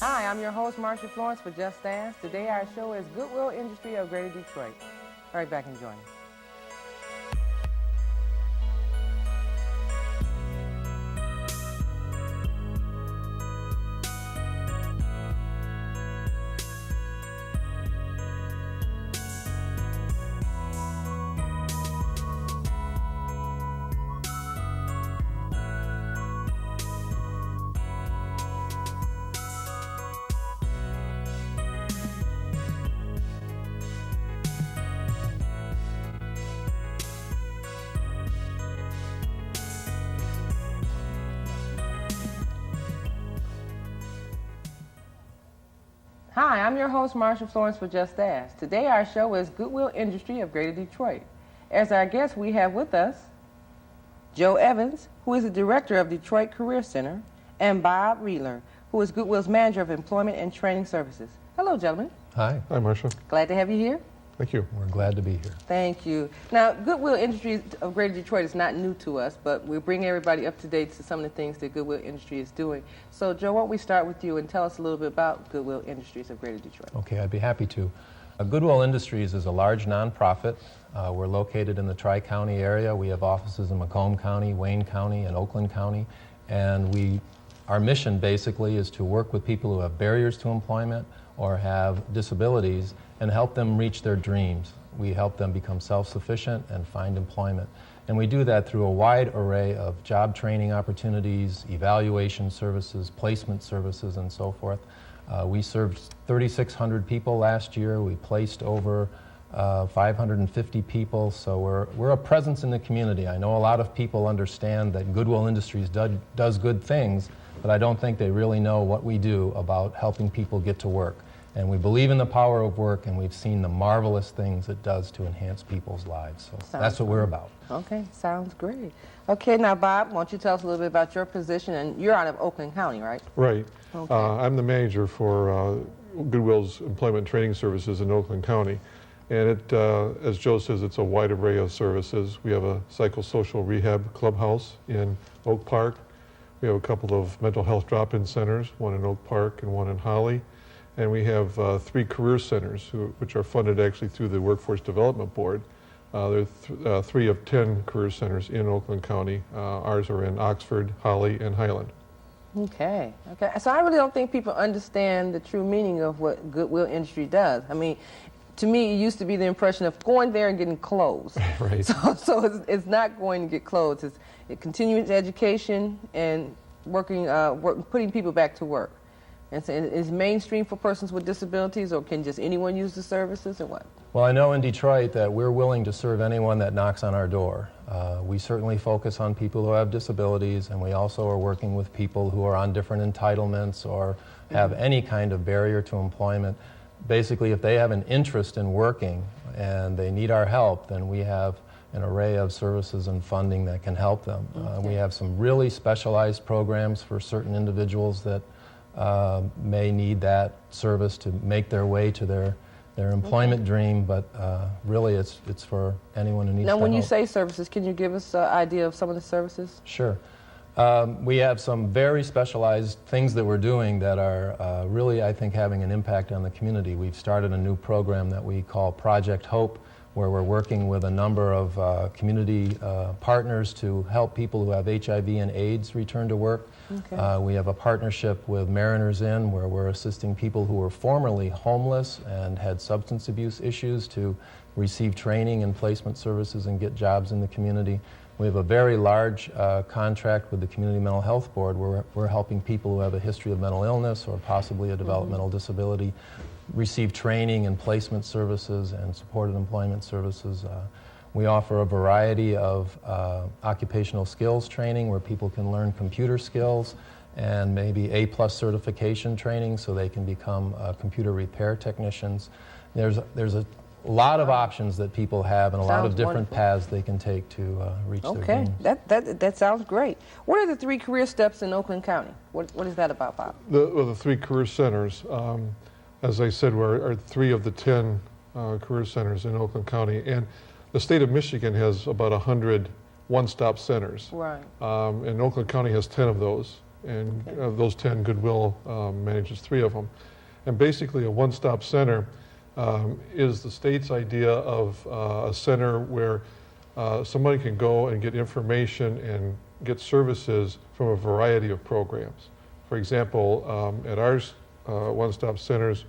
Hi, I'm your host, Marsha Florence for Just Dance. Today our show is Goodwill Industry of Greater Detroit. Right back and join me. Hi, I'm your host, Marsha Florence for Just Ask. Today our show is Goodwill Industry of Greater Detroit. As our guest, we have with us Joe Evans, who is the director of Detroit Career Center, and Bob Reeler, who is Goodwill's manager of employment and training services. Hello, gentlemen. Hi. Hi, Marsha. Glad to have you here. Thank you. We're glad to be here. Thank you. Now, Goodwill Industries of Greater Detroit is not new to us, but we bring everybody up to date to some of the things that Goodwill Industry is doing. So, Joe, why don't we start with you and tell us a little bit about Goodwill Industries of Greater Detroit? Okay, I'd be happy to. Goodwill Industries is a large nonprofit. We're located in the Tri-County area. We have offices in Macomb County, Wayne County, and Oakland County. And our mission basically is to work with people who have barriers to employment or have disabilities and help them reach their dreams. We help them become self-sufficient and find employment. And we do that through a wide array of job training opportunities, evaluation services, placement services, and so forth. We served 3,600 people last year. We placed over 550 people, so we're a presence in the community. I know a lot of people understand that Goodwill Industries does good things, but I don't think they really know what we do about helping people get to work. And we believe in the power of work, and we've seen the marvelous things it does to enhance people's lives. So that's what we're about. Okay, sounds great. Okay, now, Bob, why don't you tell us a little bit about your position? And you're out of Oakland County, right? Right. Okay. I'm the manager for Goodwill's Employment Training Services in Oakland County. And it, as Joe says, it's a wide array of services. We have a psychosocial rehab clubhouse in Oak Park. We have a couple of mental health drop-in centers, one in Oak Park and one in Holly. And we have 3 career centers, which are funded actually through the Workforce Development Board. There are 3 of 10 career centers in Oakland County. Ours are in Oxford, Holly, and Highland. Okay. So I really don't think people understand the true meaning of what Goodwill Industry does. I mean, to me, it used to be the impression of going there and getting clothes. Right. So it's not going to get clothes. It's continuing education and putting people back to work. And so is mainstream for persons with disabilities, or can just anyone use the services, or what? Well, I know in Detroit that we're willing to serve anyone that knocks on our door. We certainly focus on people who have disabilities, and we also are working with people who are on different entitlements or have any kind of barrier to employment. Basically, if they have an interest in working and they need our help, then we have an array of services and funding that can help them. We have some really specialized programs for certain individuals that may need that service to make their way to their employment dream, but really it's for anyone who needs Now, when help. you say services, can you give us an idea of some of the services? Sure. We have some very specialized things that we're doing that are really, I think, having an impact on the community. We've started a new program that we call Project Hope, where we're working with a number of community partners to help people who have HIV and AIDS return to work. Okay. We have a partnership with Mariners Inn, where we're assisting people who were formerly homeless and had substance abuse issues to receive training and placement services and get jobs in the community. We have a very large contract with the Community Mental Health Board, where we're helping people who have a history of mental illness or possibly a developmental disability receive training and placement services and supported employment services. We offer a variety of occupational skills training where people can learn computer skills and maybe A+ certification training so they can become computer repair technicians. There's a lot of options that people have and a lot of different paths they can take to reach their dreams. Okay, that sounds great. What are the 3 career steps in Oakland County? What is that about, Bob? The 3 career centers, as I said, are 3 of the 10 career centers in Oakland County, and the state of Michigan has about 100 one-stop centers. Right. And Oakland County has 10 of those, and of those 10, Goodwill manages 3 of them. And basically, a one-stop center is the state's idea of a center where somebody can go and get information and get services from a variety of programs. For example, at ours one-stop centers,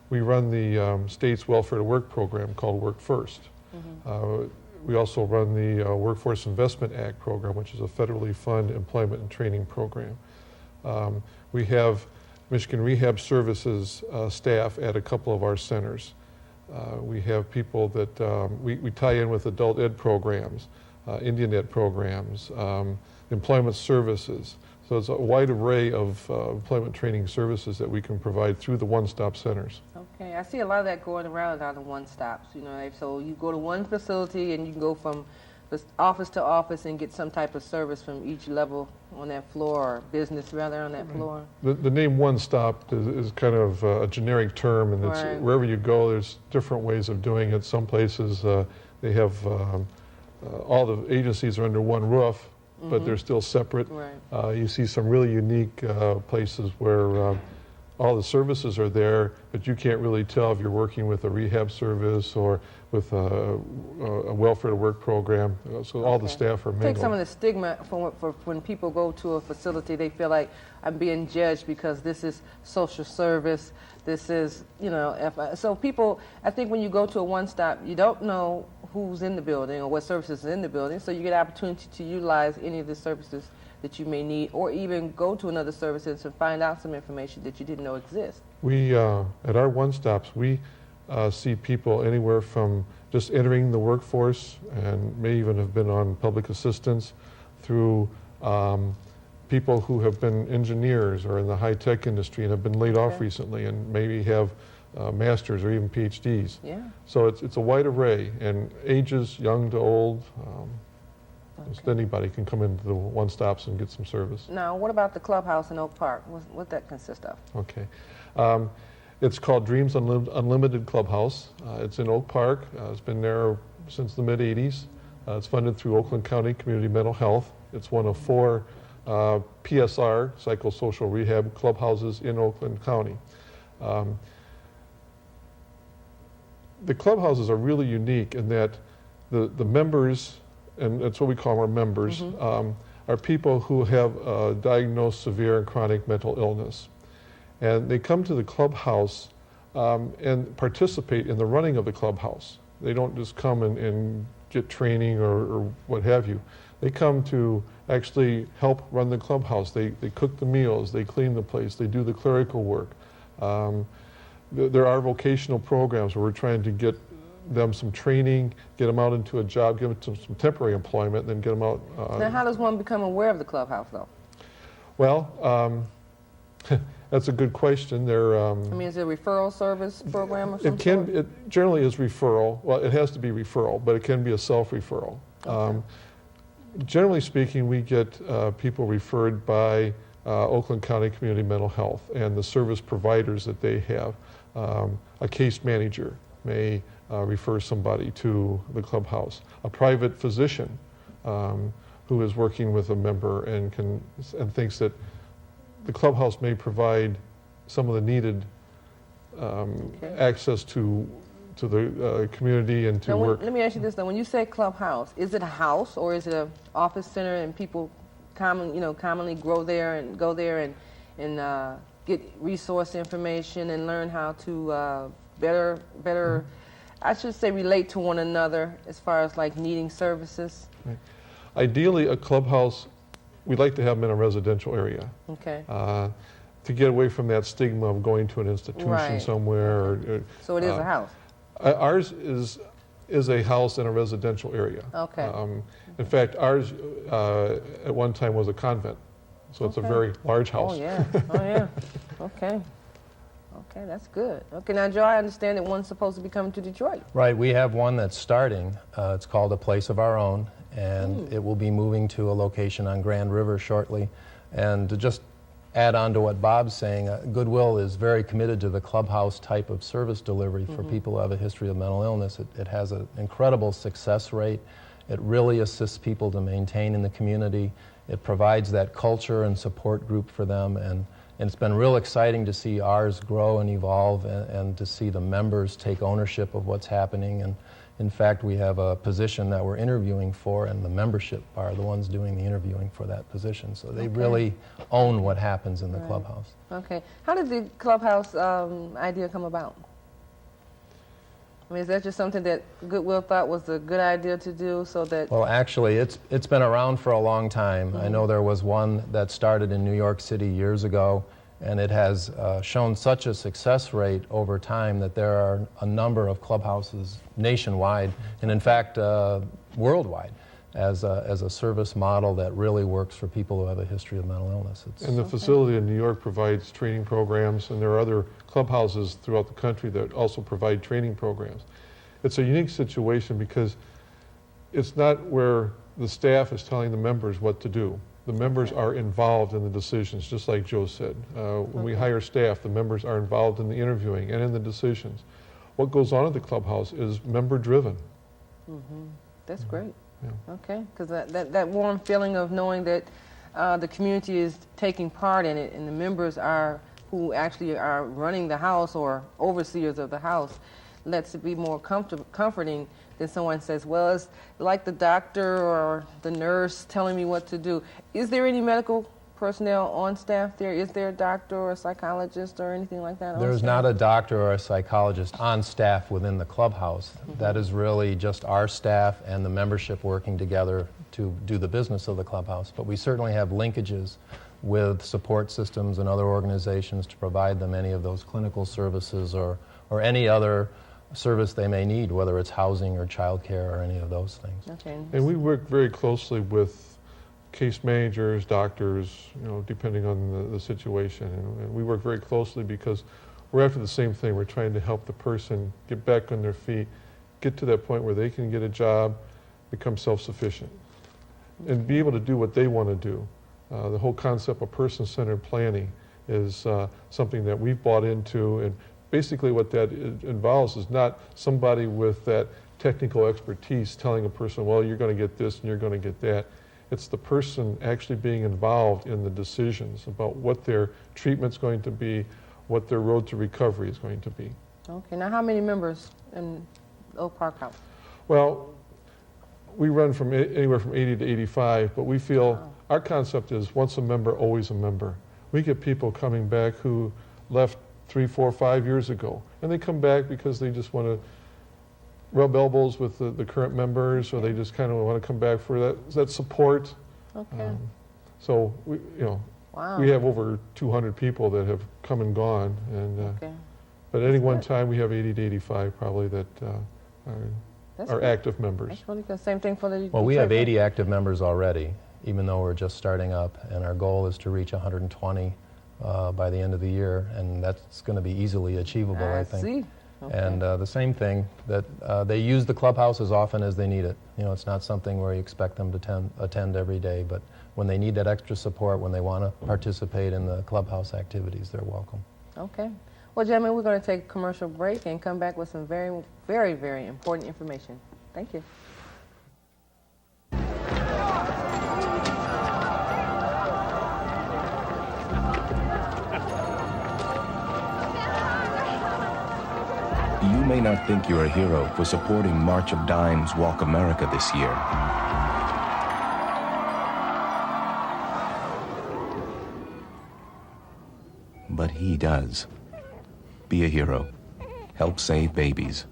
we run the state's welfare to work program called Work First. We also run the Workforce Investment Act program, which is a federally funded employment and training program. We have Michigan Rehab Services staff at a couple of our centers. We have people that we tie in with adult ed programs, Indian ed programs, employment services. So it's a wide array of employment training services that we can provide through the one-stop centers. Okay, I see a lot of that going around out of one-stops. You know, so you go to one facility and you can go from office to office and get some type of service from each level on that floor, or business rather on that floor. The name one-stop is kind of a generic term, and it's wherever you go, there's different ways of doing it. Some places they have all the agencies are under one roof, but they're still separate. Right. You see some really unique places where all the services are there, but you can't really tell if you're working with a rehab service or with a welfare to work program. So all the staff are mingled. Take some of the stigma for when people go to a facility, they feel like I'm being judged because this is social service. This is, you know, so people, I think when you go to a one-stop, you don't know who's in the building or what services are in the building, so you get an opportunity to utilize any of the services that you may need, or even go to another services and find out some information that you didn't know exists. We, at our one-stops, we see people anywhere from just entering the workforce and may even have been on public assistance through people who have been engineers or in the high-tech industry and have been laid off recently and maybe have masters or even PhDs. Yeah. So it's a wide array, and ages, young to old. Just anybody can come into the one-stops and get some service. Now, what about the clubhouse in Oak Park? What that consist of? Okay. It's called Dreams Unlimited Clubhouse. It's in Oak Park. It's been there since the mid-'80s. It's funded through Oakland County Community Mental Health. It's one of 4 PSR, psychosocial rehab clubhouses in Oakland County. The clubhouses are really unique in that the members, and that's what we call our members, are people who have diagnosed severe and chronic mental illness. And they come to the clubhouse and participate in the running of the clubhouse. They don't just come and get training or what have you. They come to actually help run the clubhouse. They cook the meals, they clean the place, they do the clerical work. There are vocational programs where we're trying to get them some training, get them out into a job, give them some temporary employment, and then get them out. Now, how does one become aware of the clubhouse, though? Well, that's a good question. I mean, is it a referral service program or something? It generally is referral. Well, it has to be referral, but it can be a self-referral. Okay. Generally speaking, we get people referred by Oakland County Community Mental Health and the service providers that they have. A case manager may refer somebody to the clubhouse. A private physician who is working with a member and thinks that the clubhouse may provide some of the needed access to the community and to now, work. Let me ask you this though: when you say clubhouse, is it a house or is it an office center, and people commonly go there and get resource information and learn how to better, I should say, relate to one another as far as like needing services? Right. Ideally, a clubhouse, we'd like to have them in a residential area. Okay. To get away from that stigma of going to an institution somewhere. So it is a house. Ours is a house in a residential area. Okay. In fact, ours at one time was a convent, so it's a very large house. Oh yeah. Oh yeah. Okay. Okay, that's good. Okay, now Joe, I understand that one's supposed to be coming to Detroit. Right, we have one that's starting. It's called A Place of Our Own, and it will be moving to a location on Grand River shortly. And just add on to what Bob's saying, Goodwill is very committed to the clubhouse type of service delivery for people who have a history of mental illness. It has an incredible success rate. It really assists people to maintain in the community. It provides that culture and support group for them, and it's been real exciting to see ours grow and evolve, and to see the members take ownership of what's happening. And in fact, we have a position that we're interviewing for, and the membership are the ones doing the interviewing for that position. So they really own what happens in the clubhouse. Okay. How did the clubhouse idea come about? I mean, is that just something that Goodwill thought was a good idea to do so that... Well, actually, it's been around for a long time. I know there was one that started in New York City years ago, and it has shown such a success rate over time that there are a number of clubhouses nationwide, and in fact, worldwide, as a service model that really works for people who have a history of mental illness. And the facility in New York provides training programs, and there are other clubhouses throughout the country that also provide training programs. It's a unique situation because it's not where the staff is telling the members what to do. The members are involved in the decisions, just like Joe said. When we hire staff, the members are involved in the interviewing and in the decisions. What goes on at the clubhouse is member-driven. That's great. Yeah. Okay, because that warm feeling of knowing that the community is taking part in it, and the members are who actually are running the house or overseers of the house, lets it be more comforting than someone says, well, it's like the doctor or the nurse telling me what to do. Is there any medical personnel on staff there? Is there a doctor or a psychologist or anything like that on There's staff? not a doctor or a psychologist on staff within the clubhouse. That is really just our staff and the membership working together to do the business of the clubhouse. But we certainly have linkages with support systems and other organizations to provide them any of those clinical services or any other service they may need, whether it's housing or childcare or any of those things. Okay. And we work very closely with case managers, doctors, depending on the situation. And we work very closely because we're after the same thing. We're trying to help the person get back on their feet, get to that point where they can get a job, become self-sufficient, and be able to do what they want to do. The whole concept of person-centered planning is something that we've bought into, and basically what that involves is not somebody with that technical expertise telling a person, well, you're going to get this and you're going to get that. It's the person actually being involved in the decisions about what their treatment's going to be, what their road to recovery is going to be. Okay, now how many members in Oak Park House? Well, we run from anywhere from 80 to 85, but we feel our concept is once a member, always a member. We get people coming back who left 3, 4, 5 years ago, and they come back because they just want to rub elbows with the current members, or they just kind of want to come back for that support. Okay. So Wow. we have over 200 people that have come and gone, and Okay. but at any one good. time we have 80 to 85 probably that That's are good. active members. That's really good. Same thing for the Well, we have Detroit 80 active members already, even though we're just starting up, and our goal is to reach 120 by the end of the year, and that's going to be easily achievable, I think. see. Okay. And the same thing, that they use the clubhouse as often as they need it. It's not something where you expect them to attend every day, but when they need that extra support, when they want to participate in the clubhouse activities, they're welcome. Okay. Well, gentlemen, we're going to take a commercial break and come back with some very, very, very important information. Thank you. You may not think you're a hero for supporting March of Dimes Walk America this year. But he does. Be a hero. Help save babies.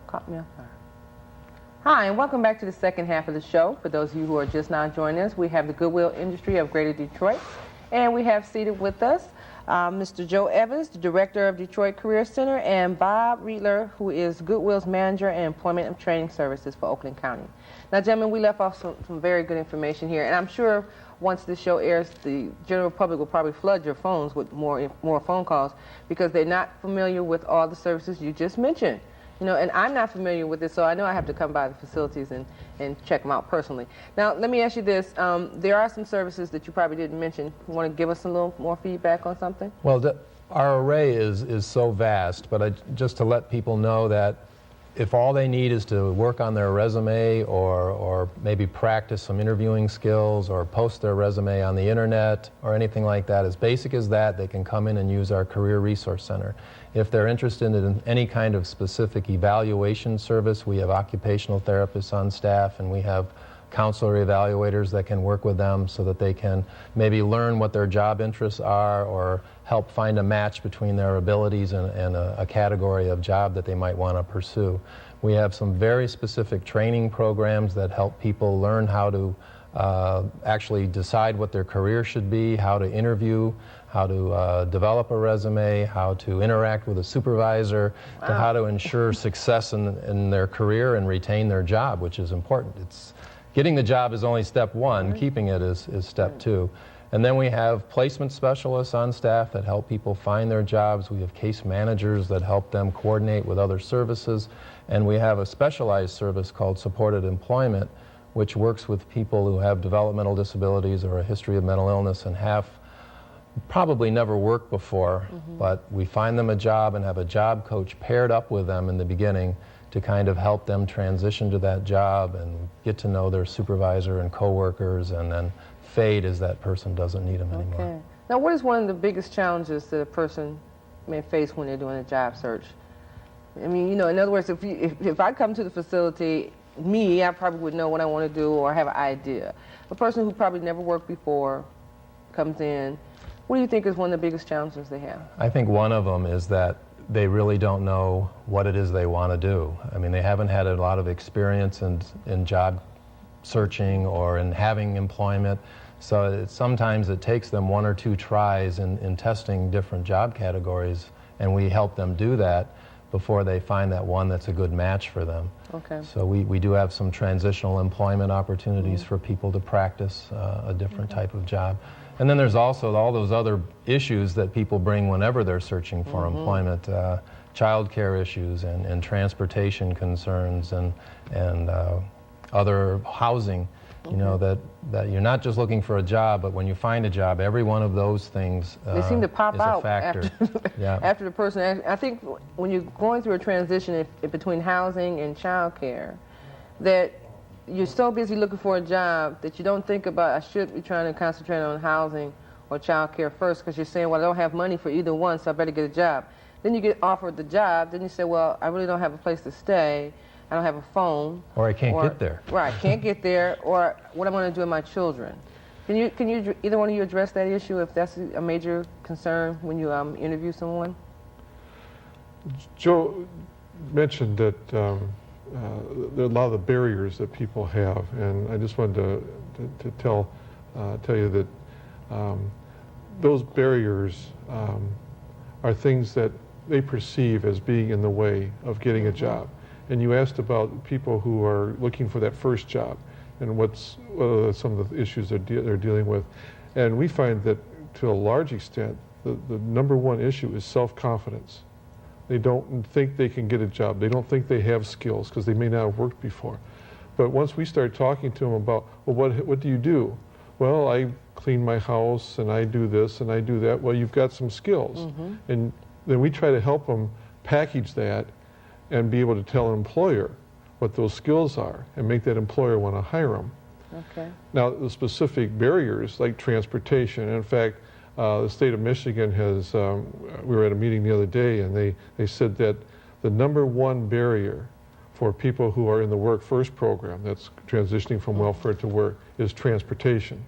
Caught me off guard. Hi, and welcome back to the second half of the show. For those of you who are just now joining us, we have the Goodwill industry of Greater Detroit, and we have seated with us Mr. Joe Evans, the Director of Detroit Career Center, and Bob Riedler, who is Goodwill's Manager and Employment and Training Services for Oakland County. Now, gentlemen, we left off some very good information here, and I'm sure once this show airs, the general public will probably flood your phones with more phone calls because they're not familiar with all the services you just mentioned. You know, and I'm not familiar with it, so I know I have to come by the facilities and check them out personally. Now, let me ask you this. There are some services that you probably didn't mention. You want to give us a little more feedback on something? Well, our array is so vast, but just to let people know that if all they need is to work on their resume or maybe practice some interviewing skills or post their resume on the internet or anything like that, as basic as that, they can come in and use our Career Resource Center. If they're interested in any kind of specific evaluation service, we have occupational therapists on staff, and we have counselor evaluators that can work with them so that they can maybe learn what their job interests are or help find a match between their abilities and a category of job that they might want to pursue. We have some very specific training programs that help people learn how to actually decide what their career should be, how to interview, how to develop a resume, how to interact with a supervisor, to how to ensure success in their career and retain their job, which is important. Getting the job is only step one, keeping it is step two. And then we have placement specialists on staff that help people find their jobs. We have case managers that help them coordinate with other services. And we have a specialized service called supported employment, which works with people who have developmental disabilities or a history of mental illness and have probably never worked before, but we find them a job and have a job coach paired up with them in the beginning to kind of help them transition to that job and get to know their supervisor and coworkers, and then fade as that person doesn't need them anymore. Okay. Now, what is one of the biggest challenges that a person may face when they're doing a job search? I mean, you know, in other words, if I come to the facility, I probably would know what I want to do or have an idea. A person who probably never worked before comes in. What do you think is one of the biggest challenges they have? I think one of them is that they really don't know what it is they want to do. I mean, they haven't had a lot of experience in job searching or in having employment. So sometimes it takes them one or two tries in testing different job categories, and we help them do that before they find that one that's a good match for them. Okay. So we do have some transitional employment opportunities for people to practice a different type of job. And then there's also all those other issues that people bring whenever they're searching for employment, child care issues and transportation concerns and other housing. You know, that you're not just looking for a job, but when you find a job, every one of those things they seem to pop is out a factor. after the person. I think when you're going through a transition between housing and child care, that you're so busy looking for a job that you don't think about, I should be trying to concentrate on housing or child care first, because you're saying, well, I don't have money for either one, so I better get a job. Then you get offered the job, then you say, well, I really don't have a place to stay, I don't have a phone. Or I can't get there. Right, can't get there, or what I'm going to do with my children. Can you either one of you address that issue, if that's a major concern when you interview someone? Joe mentioned that there are a lot of the barriers that people have, and I just wanted to tell you that those barriers are things that they perceive as being in the way of getting a job. And you asked about people who are looking for that first job and what are some of the issues they're dealing with. And we find that to a large extent, the number one issue is self-confidence. They don't think they can get a job. They don't think they have skills because they may not have worked before. But once we start talking to them about, well, what do you do? Well, I clean my house and I do this and I do that. Well, you've got some skills. And then we try to help them package that and be able to tell an employer what those skills are and make that employer want to hire them. Okay. Now, the specific barriers like transportation, and in fact, the state of Michigan has, we were at a meeting the other day, and they said that the number one barrier for people who are in the Work First program, that's transitioning from welfare to work, is transportation.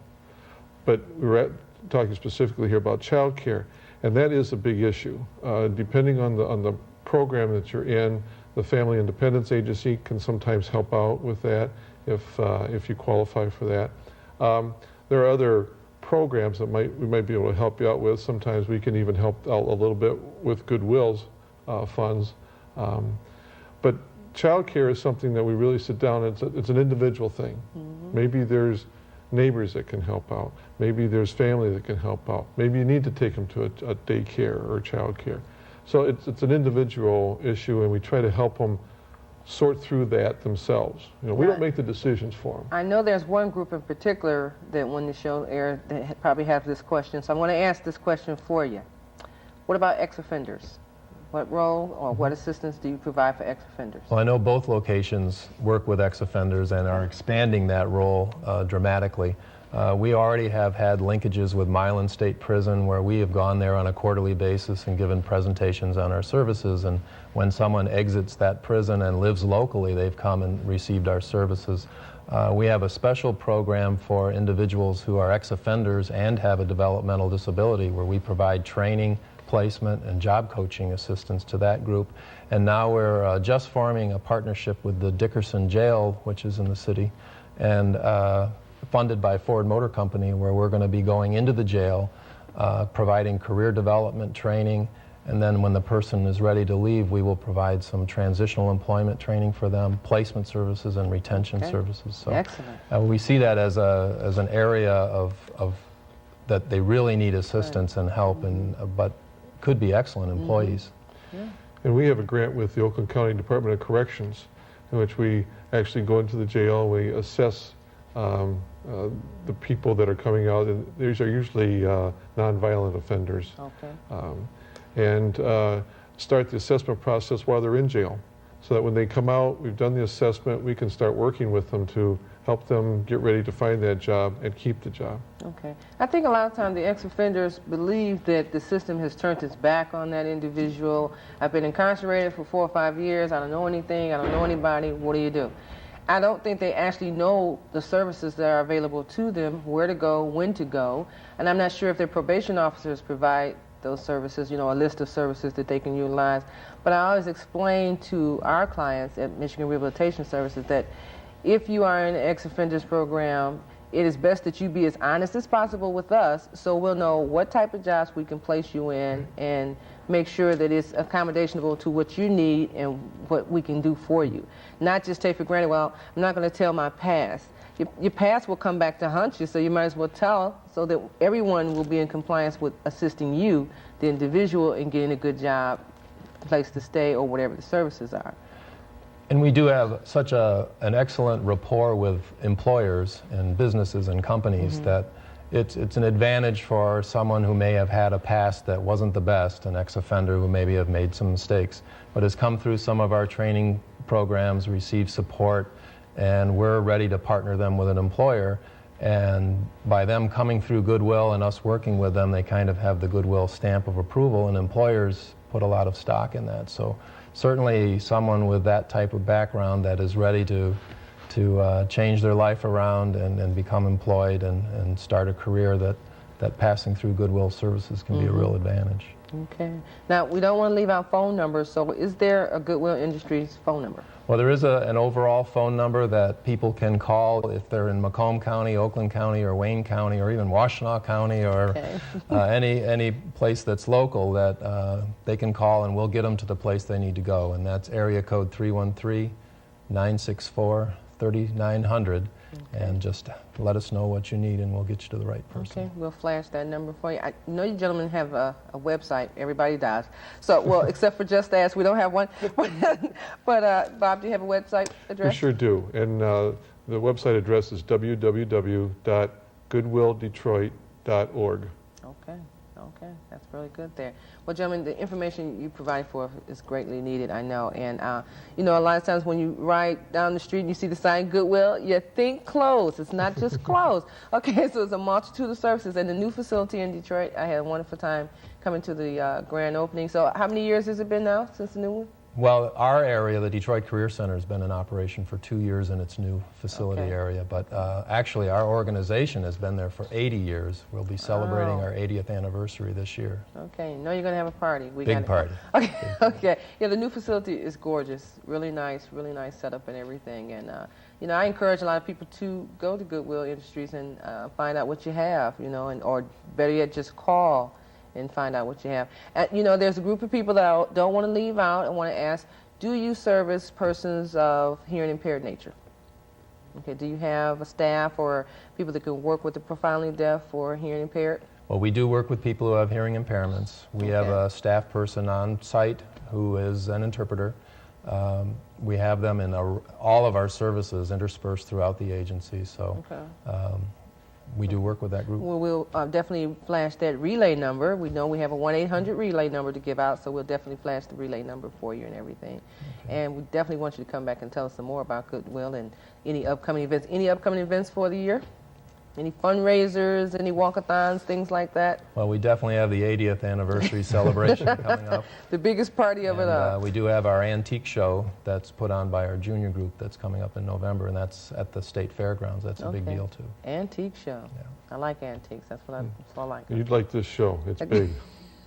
But we were talking specifically here about child care, and that is a big issue. Depending on the program that you're in, the Family Independence Agency can sometimes help out with that if you qualify for that. There are other programs that we might be able to help you out with. Sometimes we can even help out a little bit with Goodwill's funds. But child care is something that we really sit down, it's an individual thing. Maybe there's neighbors that can help out. Maybe there's family that can help out. Maybe you need to take them to a daycare or child care. So it's an individual issue, and we try to help them sort through that themselves. You know, we don't make the decisions for them. I know there's one group in particular that when the show aired that probably have this question, so I'm going to ask this question for you. What about ex-offenders? What role or what assistance do you provide for ex-offenders? Well, I know both locations work with ex-offenders and are expanding that role dramatically. We already have had linkages with Milan State Prison, where we have gone there on a quarterly basis and given presentations on our services. And when someone exits that prison and lives locally, they've come and received our services. We have a special program for individuals who are ex-offenders and have a developmental disability, where we provide training, placement, and job coaching assistance to that group. And now we're just forming a partnership with the Dickerson Jail, which is in the city, and funded by Ford Motor Company, where we're going to be going into the jail, providing career development training, and then when the person is ready to leave, we will provide some transitional employment training for them, placement services and retention services. So excellent. We see that as an area of that they really need assistance and help, and but could be excellent employees. Yeah. And we have a grant with the Oakland County Department of Corrections, in which we actually go into the jail, we assess the people that are coming out, and these are usually nonviolent offenders, and start the assessment process while they're in jail, so that when they come out, we've done the assessment, we can start working with them to help them get ready to find that job and keep the job. Okay. I think a lot of times the ex-offenders believe that the system has turned its back on that individual. I've been incarcerated for 4 or 5 years, I don't know anything, I don't know anybody, what do you do? I don't think they actually know the services that are available to them, where to go, when to go, and I'm not sure if their probation officers provide those services, you know, a list of services that they can utilize. But I always explain to our clients at Michigan Rehabilitation Services that if you are in an ex-offenders program, it is best that you be as honest as possible with us, so we'll know what type of jobs we can place you in and make sure that it's accommodationable to what you need and what we can do for you. Not just take for granted, well, I'm not going to tell my past. Your past will come back to haunt you, so you might as well tell, so that everyone will be in compliance with assisting you, the individual, in getting a good job, place to stay, or whatever the services are. And we do have such an excellent rapport with employers and businesses and companies that it's an advantage for someone who may have had a past that wasn't the best, an ex-offender who maybe have made some mistakes, but has come through some of our training programs, received support, and we're ready to partner them with an employer. And by them coming through Goodwill and us working with them, they kind of have the Goodwill stamp of approval, and employers put a lot of stock in that. So certainly someone with that type of background that is ready to change their life around and become employed and start a career, that passing through Goodwill services can be a real advantage. Okay. Now, we don't want to leave out phone numbers, so is there a Goodwill Industries phone number? Well, there is an overall phone number that people can call if they're in Macomb County, Oakland County, or Wayne County, or even Washtenaw County, or any place that's local, that they can call and we'll get them to the place they need to go. And that's area code 313-964-3900. And just let us know what you need and we'll get you to the right person. Okay, we'll flash that number for you. I know you gentlemen have a website. Everybody does. So, well, except for Just Ask, we don't have one. But Bob, do you have a website address? We sure do. And the website address is www.goodwilldetroit.org. Okay, that's really good there. Well, gentlemen, the information you provide for us is greatly needed, I know. And, you know, a lot of times when you ride down the street and you see the sign Goodwill, you think clothes. It's not just clothes. Okay, so it's a multitude of services. And the new facility in Detroit, I had a wonderful time coming to the grand opening. So how many years has it been now since the new one? Well, our area, the Detroit Career Center, has been in operation for 2 years in its new facility area. But actually, our organization has been there for 80 years. We'll be celebrating our 80th anniversary this year. Okay, know you're going to have a party. Big party. Okay, okay. Yeah, the new facility is gorgeous. Really nice setup and everything. And, you know, I encourage a lot of people to go to Goodwill Industries and find out what you have, you know, or better yet, just call and find out what you have. You know, there's a group of people that I don't want to leave out and want to ask, do you service persons of hearing impaired nature? Okay, do you have a staff or people that can work with the profoundly deaf or hearing impaired? Well, we do work with people who have hearing impairments. We have a staff person on site who is an interpreter. We have them in all of our services interspersed throughout the agency, so we do work with that group. Well, we'll definitely flash that relay number. We know we have a 1-800 relay number to give out, so we'll definitely flash the relay number for you and everything. And we definitely want you to come back and tell us some more about Goodwill and any upcoming events. Any upcoming events for the year? Any fundraisers, any walkathons, things like that? Well, we definitely have the 80th anniversary celebration coming up. The biggest party of it all. We do have our antique show that's put on by our junior group that's coming up in November, and that's at the State Fairgrounds. That's a big deal, too. Antique show. Yeah. I like antiques. That's what I like. You'd like this show. It's big.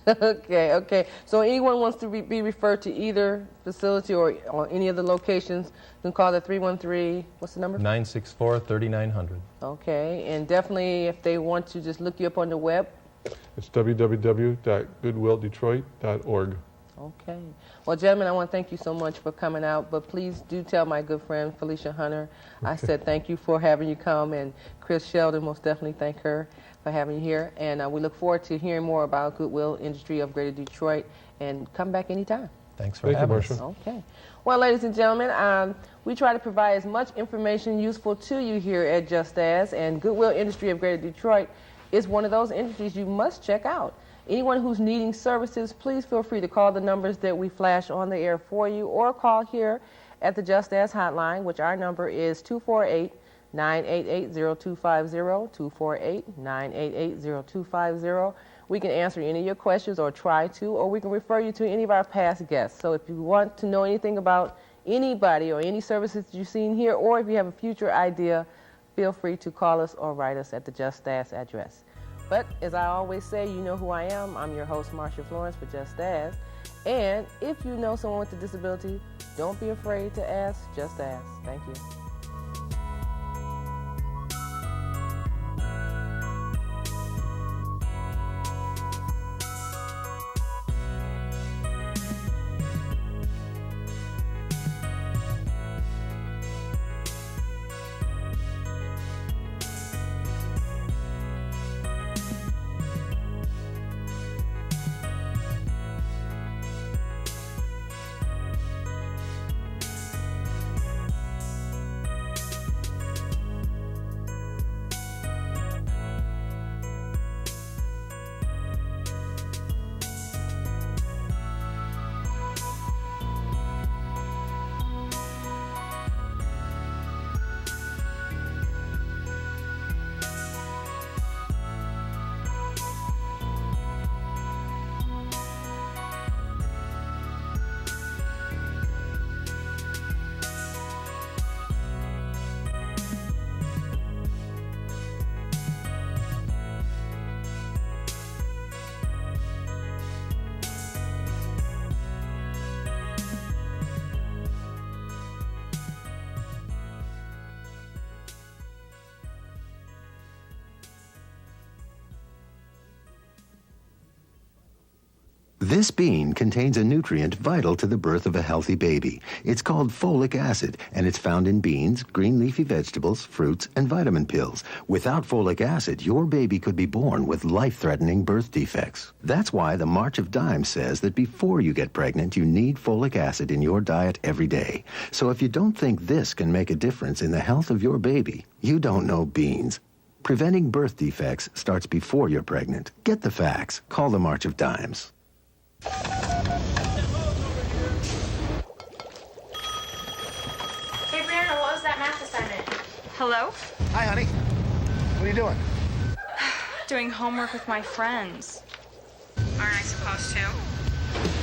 Okay. So anyone wants to be referred to either facility or any of the locations, you can call the 313, what's the number? 964-3900. Okay, and definitely if they want to just look you up on the web. It's www.goodwilldetroit.org. Okay. Well, gentlemen, I want to thank you so much for coming out, but please do tell my good friend Felicia Hunter I said thank you for having you come, and Chris Sheldon, most definitely thank her for having you here, and we look forward to hearing more about Goodwill Industry of Greater Detroit, and come back anytime. Thanks for having us. Okay. Well, ladies and gentlemen, we try to provide as much information useful to you here at Just As, and Goodwill Industry of Greater Detroit is one of those industries you must check out. Anyone who's needing services, please feel free to call the numbers that we flash on the air for you, or call here at the Just As hotline, which our number is 248-988-0250, 248-988-0250. We can answer any of your questions, or try to, or we can refer you to any of our past guests. So if you want to know anything about anybody or any services you've seen here, or if you have a future idea, feel free to call us or write us at the Just As address. But as I always say, you know who I am. I'm your host, Marcia Florence, for Just As. And if you know someone with a disability, don't be afraid to ask Just As. Thank you. This bean contains a nutrient vital to the birth of a healthy baby. It's called folic acid, and it's found in beans, green leafy vegetables, fruits, and vitamin pills. Without folic acid, your baby could be born with life-threatening birth defects. That's why the March of Dimes says that before you get pregnant, you need folic acid in your diet every day. So if you don't think this can make a difference in the health of your baby, you don't know beans. Preventing birth defects starts before you're pregnant. Get the facts. Call the March of Dimes. Hey, Brianna, what was that math assignment? Hello? Hi, honey. What are you doing? Doing homework with my friends. Aren't I supposed to?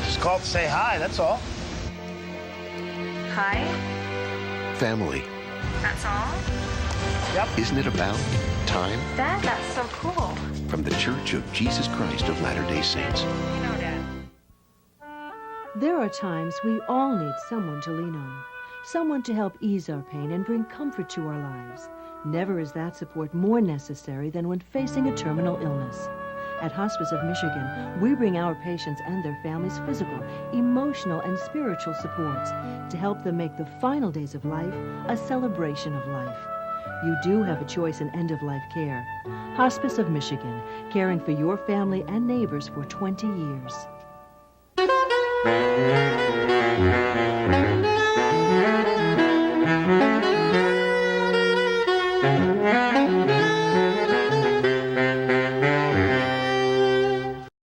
Just called to say hi, that's all. Hi? Family. That's all? Yep. Isn't it about time? Dad, that's so cool. From the Church of Jesus Christ of Latter-day Saints. You know, Dad. There are times we all need someone to lean on, someone to help ease our pain and bring comfort to our lives. Never is that support more necessary than when facing a terminal illness. At Hospice of Michigan, we bring our patients and their families physical, emotional, and spiritual supports to help them make the final days of life a celebration of life. You do have a choice in end-of-life care. Hospice of Michigan, caring for your family and neighbors for 20 years.